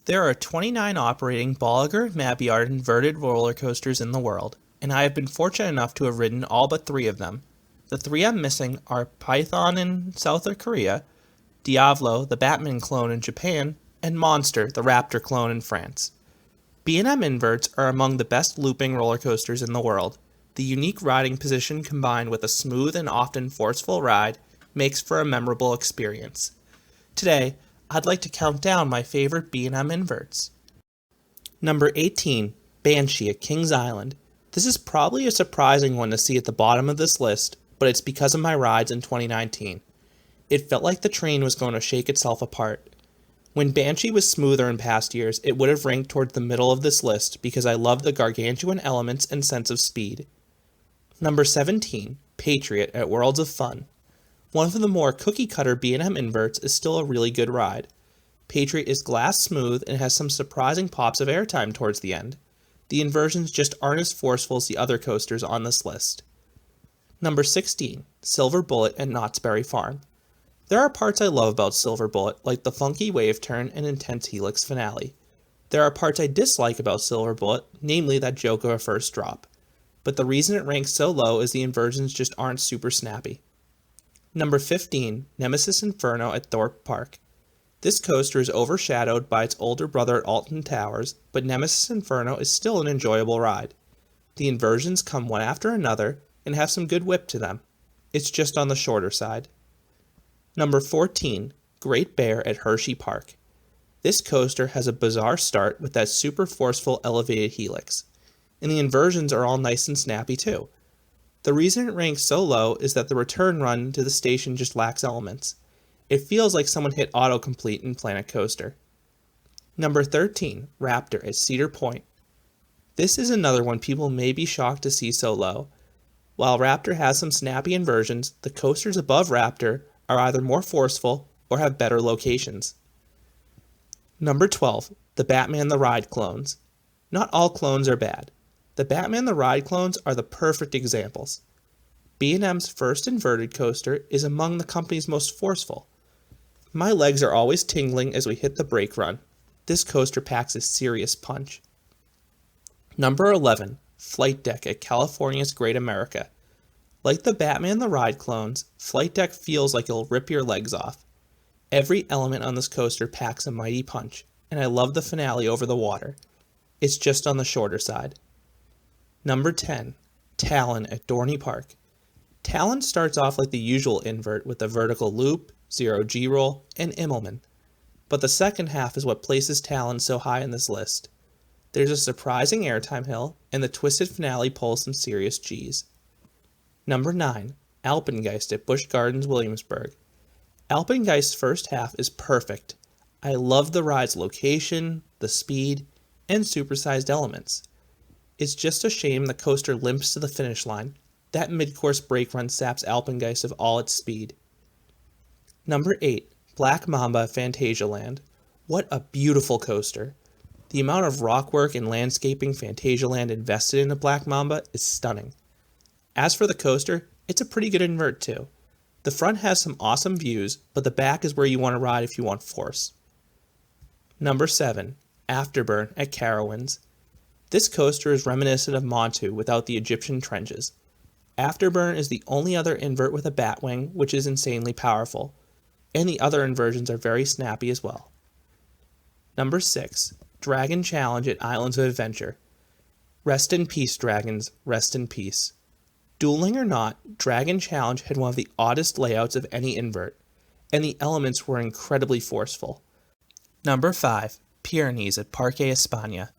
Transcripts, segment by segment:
There are 29 operating Bolliger and Mabillard inverted roller coasters in the world, and I have been fortunate enough to have ridden all but 3 of them. The 3 I'm missing are Python in South Korea, Diavolo, the Batman clone in Japan, and Monster, the Raptor clone in France. B&M Inverts are among the best looping roller coasters in the world. The unique riding position combined with a smooth and often forceful ride makes for a memorable experience. Today, I'd like to count down my favorite B&M Inverts. Number 18, Banshee at Kings Island. This is probably a surprising one to see at the bottom of this list, but it's because of my rides in 2019. It felt like the train was going to shake itself apart. When Banshee was smoother in past years, it would have ranked towards the middle of this list because I love the gargantuan elements and sense of speed. Number 17, Patriot at Worlds of Fun. One of the more cookie-cutter B&M inverts is still a really good ride. Patriot is glass smooth and has some surprising pops of airtime towards the end. The inversions just aren't as forceful as the other coasters on this list. Number 16, Silver Bullet at Knott's Berry Farm. There are parts I love about Silver Bullet, like the funky wave turn and intense helix finale. There are parts I dislike about Silver Bullet, namely that joke of a first drop. But the reason it ranks so low is the inversions just aren't super snappy. Number 15, Nemesis Inferno at Thorpe Park. This coaster is overshadowed by its older brother at Alton Towers, but Nemesis Inferno is still an enjoyable ride. The inversions come one after another and have some good whip to them. It's just on the shorter side. Number 14, Great Bear at Hershey Park. This coaster has a bizarre start with that super forceful elevated helix, and the inversions are all nice and snappy too. The reason it ranks so low is that the return run to the station just lacks elements. It feels like someone hit autocomplete in Planet Coaster. Number 13, Raptor at Cedar Point. This is another one people may be shocked to see so low. While Raptor has some snappy inversions, the coasters above Raptor are either more forceful or have better locations. Number 12, the Batman the Ride clones. Not all clones are bad. The Batman the Ride clones are the perfect examples. B&M's first inverted coaster is among the company's most forceful. My legs are always tingling as we hit the brake run. This coaster packs a serious punch. Number 11, Flight Deck at California's Great America. Like the Batman the Ride clones, Flight Deck feels like it'll rip your legs off. Every element on this coaster packs a mighty punch, and I love the finale over the water. It's just on the shorter side. Number 10, Talon at Dorney Park. Talon starts off like the usual invert with a vertical loop, 0 G-roll, and Immelman. But the second half is what places Talon so high in this list. There's a surprising airtime hill, and the twisted finale pulls some serious G's. Number 9, Alpengeist at Busch Gardens Williamsburg. Alpengeist's first half is perfect. I love the ride's location, the speed, and supersized elements. It's just a shame the coaster limps to the finish line. That mid-course brake run saps Alpengeist of all its speed. Number 8, Black Mamba at Phantasialand. What a beautiful coaster. The amount of rock work and landscaping Phantasialand invested into Black Mamba is stunning. As for the coaster, it's a pretty good invert too. The front has some awesome views, but the back is where you want to ride if you want force. Number 7, Afterburn at Carowinds. This coaster is reminiscent of Montu without the Egyptian trenches. Afterburn is the only other invert with a batwing, which is insanely powerful, and the other inversions are very snappy as well. Number 6, Dragon Challenge at Islands of Adventure. Rest in peace, dragons, rest in peace. Dueling or not, Dragon Challenge had one of the oddest layouts of any invert, and the elements were incredibly forceful. Number 5, Pyrenees at Parque España.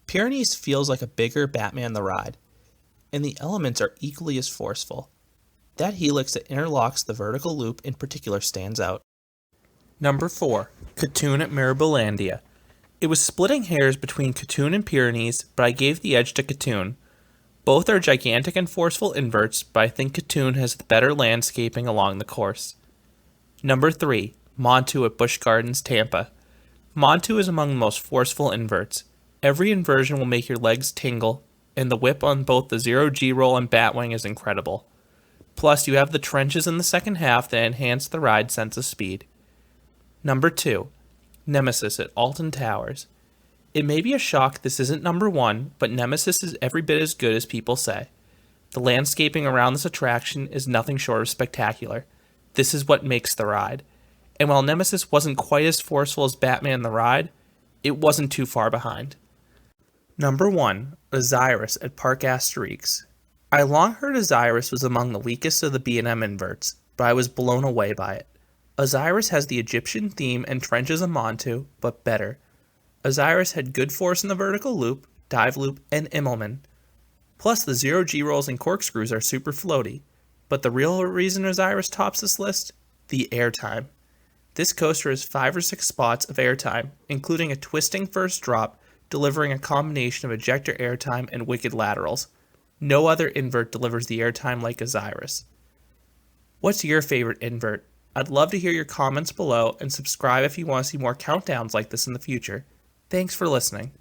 Pyrenees feels like a bigger Batman the Ride, and the elements are equally as forceful. That helix that interlocks the vertical loop in particular stands out. Number 4, Katun at Mirabilandia. It was splitting hairs between Katun and Pyrenees, but I gave the edge to Katun. Both are gigantic and forceful inverts, but I think Katun has the better landscaping along the course. Number 3, Montu at Busch Gardens Tampa. Montu is among the most forceful inverts. Every inversion will make your legs tingle, and the whip on both the 0 G-roll and batwing is incredible. Plus, you have the trenches in the second half that enhance the ride's sense of speed. Number 2, Nemesis at Alton Towers. It may be a shock this isn't number one, but Nemesis is every bit as good as people say. The landscaping around this attraction is nothing short of spectacular. This is what makes the ride. And while Nemesis wasn't quite as forceful as Batman the Ride, it wasn't too far behind. Number 1. Oziris at Park Asterix. I long heard Oziris was among the weakest of the B&M inverts, but I was blown away by it. Oziris has the Egyptian theme and trenches of Montu, but better. Oziris had good force in the vertical loop, dive loop, and Immelman. Plus the 0G rolls and corkscrews are super floaty. But the real reason Oziris tops this list? The airtime. This coaster has 5 or 6 spots of airtime, including a twisting first drop, delivering a combination of ejector airtime and wicked laterals. No other invert delivers the airtime like Oziris. What's your favorite invert? I'd love to hear your comments below and subscribe if you want to see more countdowns like this in the future. Thanks for listening.